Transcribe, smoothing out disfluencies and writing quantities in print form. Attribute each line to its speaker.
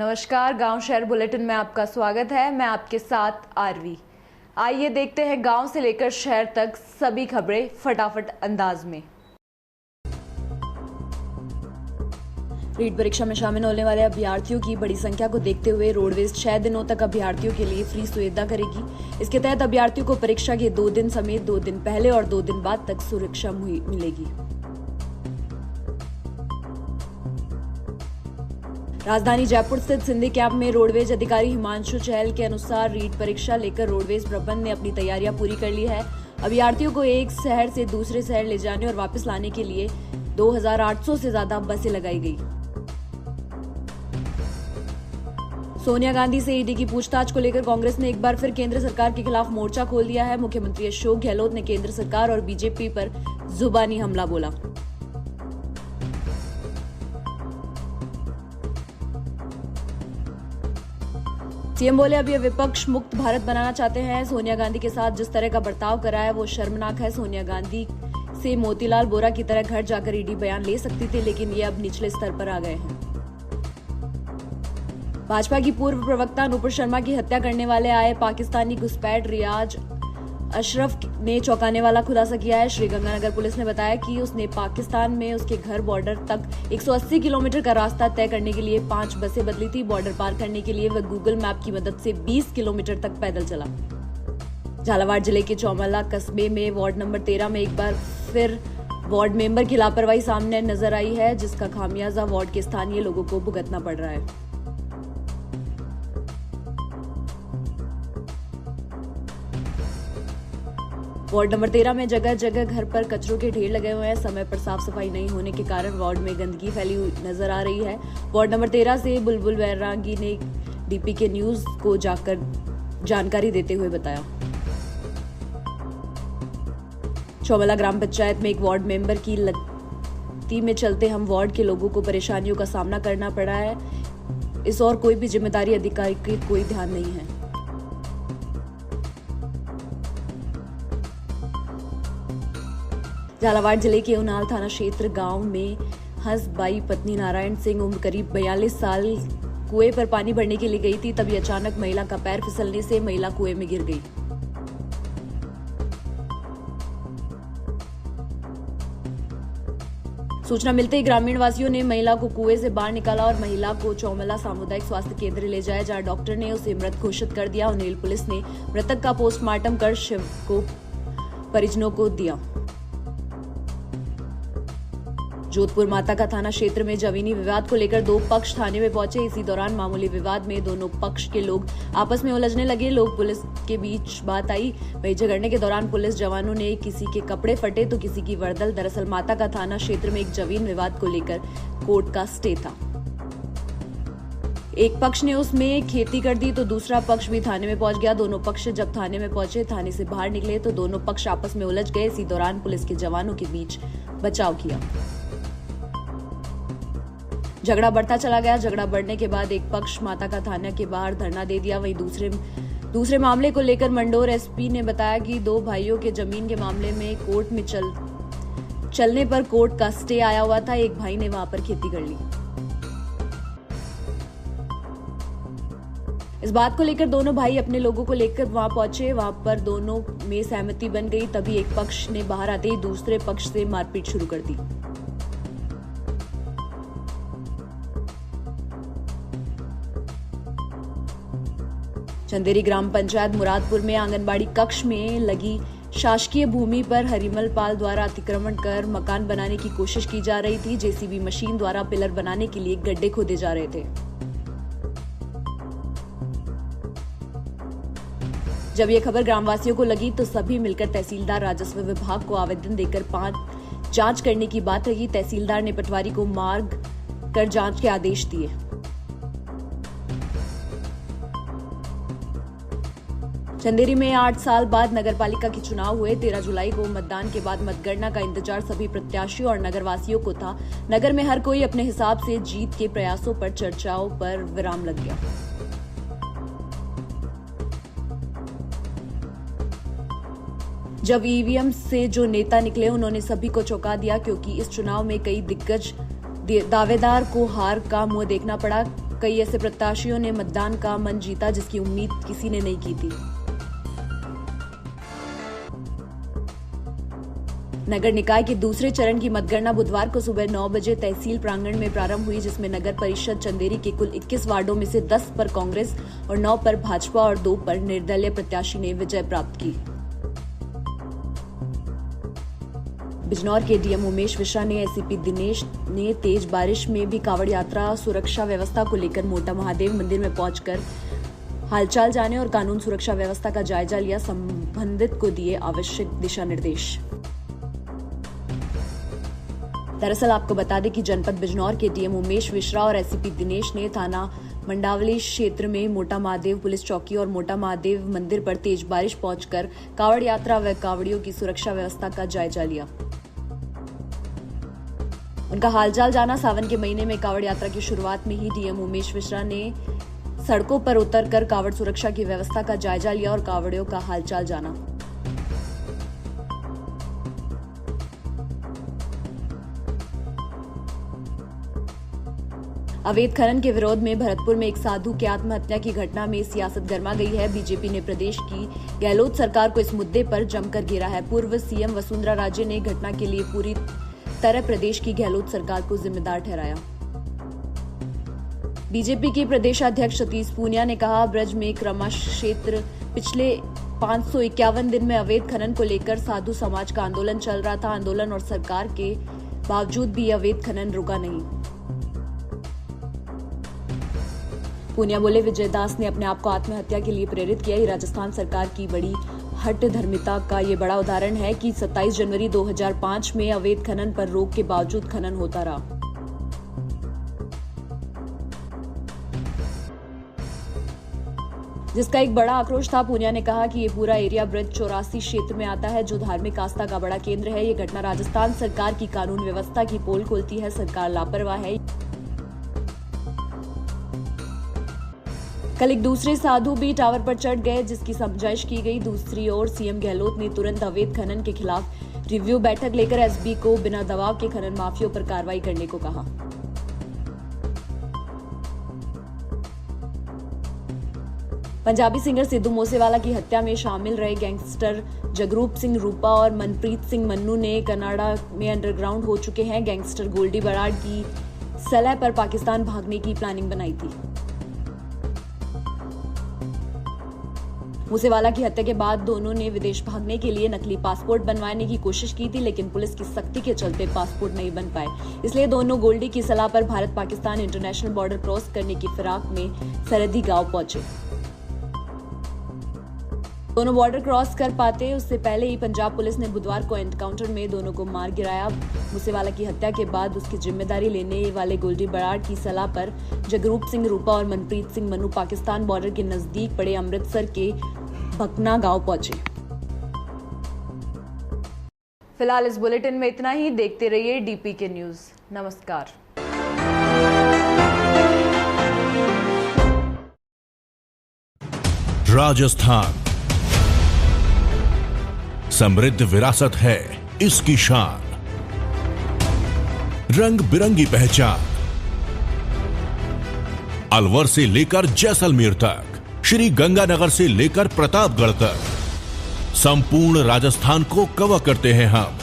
Speaker 1: नमस्कार, गांव शहर बुलेटिन में आपका स्वागत है। मैं आपके साथ आरवी। आइए देखते हैं गांव से लेकर शहर तक सभी खबरें फटाफट अंदाज में। रीट परीक्षा में शामिल होने वाले अभ्यर्थियों की बड़ी संख्या को देखते हुए रोडवेज 6 दिनों तक अभ्यर्थियों के लिए फ्री सुविधा करेगी। इसके तहत अभ्यर्थियों को परीक्षा के 2 दिन समेत 2 दिन पहले और 2 दिन बाद तक सुरक्षा मिलेगी। राजधानी जयपुर स्थित सिंधी कैंप में रोडवेज अधिकारी हिमांशु चहल के अनुसार रीट परीक्षा लेकर रोडवेज प्रबंध ने अपनी तैयारियां पूरी कर ली है। अभ्यर्थियों को एक शहर से दूसरे शहर ले जाने और वापस लाने के लिए 2800 से ज्यादा बसें लगाई गई। सोनिया गांधी से ईडी की पूछताछ को लेकर कांग्रेस ने एक बार फिर केंद्र सरकार के खिलाफ मोर्चा खोल दिया है। मुख्यमंत्री अशोक गहलोत ने केंद्र सरकार और बीजेपी पर जुबानी हमला बोला। सीएम बोले, अब ये विपक्ष मुक्त भारत बनाना चाहते हैं। सोनिया गांधी के साथ जिस तरह का बर्ताव करा है वो शर्मनाक है। सोनिया गांधी से मोतीलाल वोरा की तरह घर जाकर ईडी बयान ले सकती थी, लेकिन ये अब निचले स्तर पर आ गए हैं। भाजपा की पूर्व प्रवक्ता नुपुर शर्मा की हत्या करने वाले आए पाकिस्तानी घुसपैठ रियाज अशरफ ने चौंकाने वाला खुलासा किया है। श्रीगंगानगर पुलिस ने बताया कि उसने पाकिस्तान में उसके घर बॉर्डर तक 180 किलोमीटर का रास्ता तय करने के लिए 5 बसें बदली थी। बॉर्डर पार करने के लिए वह गूगल मैप की मदद से 20 किलोमीटर तक पैदल चला। झालावाड़ जिले के चौमला कस्बे में वार्ड नंबर 13 में एक बार फिर वार्ड मेंबर की लापरवाही सामने नजर आई है, जिसका खामियाजा वार्ड के स्थानीय लोगों को भुगतना पड़ रहा है। वार्ड नंबर 13 में जगह जगह घर पर कचरों के ढेर लगे हुए हैं। समय पर साफ सफाई नहीं होने के कारण वार्ड में गंदगी फैली हुई नजर आ रही है। वार्ड नंबर 13 से बुलबुल बैरागी ने डीपी के न्यूज को जाकर जानकारी देते हुए बताया। चौमला ग्राम पंचायत में एक वार्ड मेंबर की लगती में चलते हम वार्ड के लोगों को परेशानियों का सामना करना पड़ा है। इस और कोई भी जिम्मेदारी अधिकारी की कोई ध्यान नहीं है। झालावाड़ जिले के उनाल थाना क्षेत्र गांव में हंसबाई पत्नी नारायण सिंह उम्र करीब 42 साल कुएं पर पानी भरने के लिए गई थी। तभी अचानक महिला का पैर फिसलने से महिला कुएं में गिर गई। सूचना मिलते ही ग्रामीण वासियों ने महिला को कुएं से बाहर निकाला और महिला को चौमला सामुदायिक स्वास्थ्य केंद्र ले जाया, जहां डॉक्टर ने उसे मृत घोषित कर दिया। उन्हेल पुलिस ने मृतक का पोस्टमार्टम कर शव को परिजनों को दिया। जोधपुर माता का थाना क्षेत्र में जमीनी विवाद को लेकर 2 पक्ष थाने में पहुंचे। इसी दौरान मामूली विवाद में दोनों पक्ष के लोग आपस में उलझने लगे। लोग पुलिस के बीच बात आई। वहीं झगड़ने के दौरान पुलिस जवानों ने किसी के कपड़े फटे तो किसी की वर्दल। दरअसल माता का थाना क्षेत्र में एक जमीन विवाद को लेकर कोर्ट का स्टे था। एक पक्ष ने उसमें खेती कर दी तो दूसरा पक्ष भी थाने में पहुंच गया। दोनों पक्ष जब थाने में पहुंचे, थाने से बाहर निकले तो दोनों पक्ष आपस में उलझ गए। इसी दौरान पुलिस के जवानों के बीच बचाव किया। झगड़ा बढ़ता चला गया। झगड़ा बढ़ने के बाद एक पक्ष माता का थाना के बाहर धरना दे दिया। वहीं दूसरे मामले को लेकर मंडोर एसपी ने बताया कि 2 भाइयों के जमीन के मामले में कोर्ट में चलने पर कोर्ट का स्टे आया हुआ था। एक भाई ने वहां पर खेती कर ली। इस बात को लेकर दोनों भाई अपने लोगों को लेकर वहां पहुंचे। वहां पर दोनों में सहमति बन गई। तभी एक पक्ष ने बाहर आते ही दूसरे पक्ष से मारपीट शुरू कर दी। चंदेरी ग्राम पंचायत मुरादपुर में आंगनबाड़ी कक्ष में लगी शासकीय भूमि पर हरिमल पाल द्वारा अतिक्रमण कर मकान बनाने की कोशिश की जा रही थी। जेसीबी मशीन द्वारा पिलर बनाने के लिए गड्ढे खोदे जा रहे थे। जब यह खबर ग्रामवासियों को लगी तो सभी मिलकर तहसीलदार राजस्व विभाग को आवेदन देकर 5 जांच करने की बात रही। तहसीलदार ने पटवारी को मार्ग कर जांच के आदेश दिए। चंदेरी में 8 साल बाद नगरपालिका के चुनाव हुए। 13 जुलाई को मतदान के बाद मतगणना का इंतजार सभी प्रत्याशियों और नगरवासियों को था। नगर में हर कोई अपने हिसाब से जीत के प्रयासों पर चर्चाओं पर विराम लग गया। जब ईवीएम से जो नेता निकले उन्होंने सभी को चौंका दिया, क्योंकि इस चुनाव में कई दिग्गज दावेदार को हार का मुंह देखना पड़ा। कई ऐसे प्रत्याशियों ने मतदान का मन जीता जिसकी उम्मीद किसी ने नहीं की थी। नगर निकाय के दूसरे चरण की मतगणना बुधवार को सुबह 9 बजे तहसील प्रांगण में प्रारंभ हुई, जिसमें नगर परिषद चंदेरी के कुल 21 वार्डों में से 10 पर कांग्रेस और 9 पर भाजपा और 2 पर निर्दलीय प्रत्याशी ने विजय प्राप्त की। बिजनौर के डीएम उमेश मिश्रा ने एसपी दिनेश ने तेज बारिश में भी कावड़ यात्रा सुरक्षा व्यवस्था को लेकर मोटा महादेव मंदिर में पहुंचकर हालचाल जाने और कानून सुरक्षा व्यवस्था का जायजा लिया। संबंधित को दिए आवश्यक दिशा निर्देश। दरअसल आपको बता दें कि जनपद बिजनौर के डीएम उमेश मिश्रा और एसपी दिनेश ने थाना मंडावली क्षेत्र में मोटा महादेव पुलिस चौकी और मोटा महादेव मंदिर पर तेज बारिश पहुंचकर कावड़ यात्रा व कावड़ियों की सुरक्षा व्यवस्था का जायजा लिया। उनका हालचाल जाना। सावन के महीने में कावड़ यात्रा की शुरुआत में ही डीएम उमेश मिश्रा ने सड़कों पर उतरकर कावड़ सुरक्षा की व्यवस्था का जायजा लिया और कावड़ियों का हालचाल जाना। अवैध खनन के विरोध में भरतपुर में एक साधु की आत्महत्या की घटना में सियासत गर्मा गई है। बीजेपी ने प्रदेश की गहलोत सरकार को इस मुद्दे पर जमकर घेरा है। पूर्व सीएम वसुंधरा राजे ने घटना के लिए पूरी तरह प्रदेश की गहलोत सरकार को जिम्मेदार ठहराया। बीजेपी के प्रदेशाध्यक्ष सतीश पूनिया ने कहा, ब्रज में क्रमश क्षेत्र पिछले 551 दिन में अवैध खनन को लेकर साधु समाज का आंदोलन चल रहा था। आंदोलन और सरकार के बावजूद भी अवैध खनन रुका नहीं। पूनिया बोले, विजय दास ने अपने आप को आत्महत्या के लिए प्रेरित किया। ये राजस्थान सरकार की बड़ी हट धर्मिता का ये बड़ा उदाहरण है कि 27 जनवरी 2005 में अवैध खनन पर रोक के बावजूद खनन होता रहा। जिसका एक बड़ा आक्रोश था। पूनिया ने कहा कि ये पूरा एरिया ब्रज 84 क्षेत्र में आता है, जो धार्मिक आस्था का बड़ा केंद्र है। ये घटना राजस्थान सरकार की कानून व्यवस्था की पोल खोलती है। सरकार लापरवाह है। कल एक दूसरे साधु भी टावर पर चढ़ गए, जिसकी समझाइश की गई। दूसरी ओर सीएम गहलोत ने तुरंत अवैध खनन के खिलाफ रिव्यू बैठक लेकर एसबी को बिना दबाव के खनन माफियों पर कार्रवाई करने को कहा। पंजाबी सिंगर सिद्धू मूसेवाला की हत्या में शामिल रहे गैंगस्टर जगरूप सिंह रूपा और मनप्रीत सिंह मन्नू ने कनाडा में अंडरग्राउंड हो चुके हैं। गैंगस्टर गोल्डी बराड़ की सलाह पर पाकिस्तान भागने की प्लानिंग बनाई थी। मूसेवाला की हत्या के बाद दोनों ने विदेश भागने के लिए नकली पासपोर्ट बनवाने की कोशिश की थी, लेकिन पुलिस की सख्ती के चलते पासपोर्ट नहीं बन पाए। इसलिए दोनों गोल्डी की सलाह पर Bharat Pakistan international border cross करने की फिराक में सरहदी गांव पहुंचे। दोनों बॉर्डर क्रॉस कर पाते उससे पहले ही पंजाब पुलिस ने बुधवार को एनकाउंटर में दोनों को मार गिराया। मूसेवाला की हत्या के बाद उसकी जिम्मेदारी लेने वाले गोल्डी बराड़ की सलाह पर जगरूप सिंह रूपा और मनप्रीत सिंह मन्नू पाकिस्तान बॉर्डर के नजदीक पड़े अमृतसर के भकना गांव पहुंचे। फिलहाल इस बुलेटिन में इतना ही। देखते रहिए डीपी के न्यूज। नमस्कार।
Speaker 2: राजस्थान समृद्ध विरासत है इसकी शान, रंग बिरंगी पहचान। अलवर से लेकर जैसलमेर तक, श्री गंगानगर से लेकर प्रतापगढ़ तक, संपूर्ण राजस्थान को कवर करते हैं हम।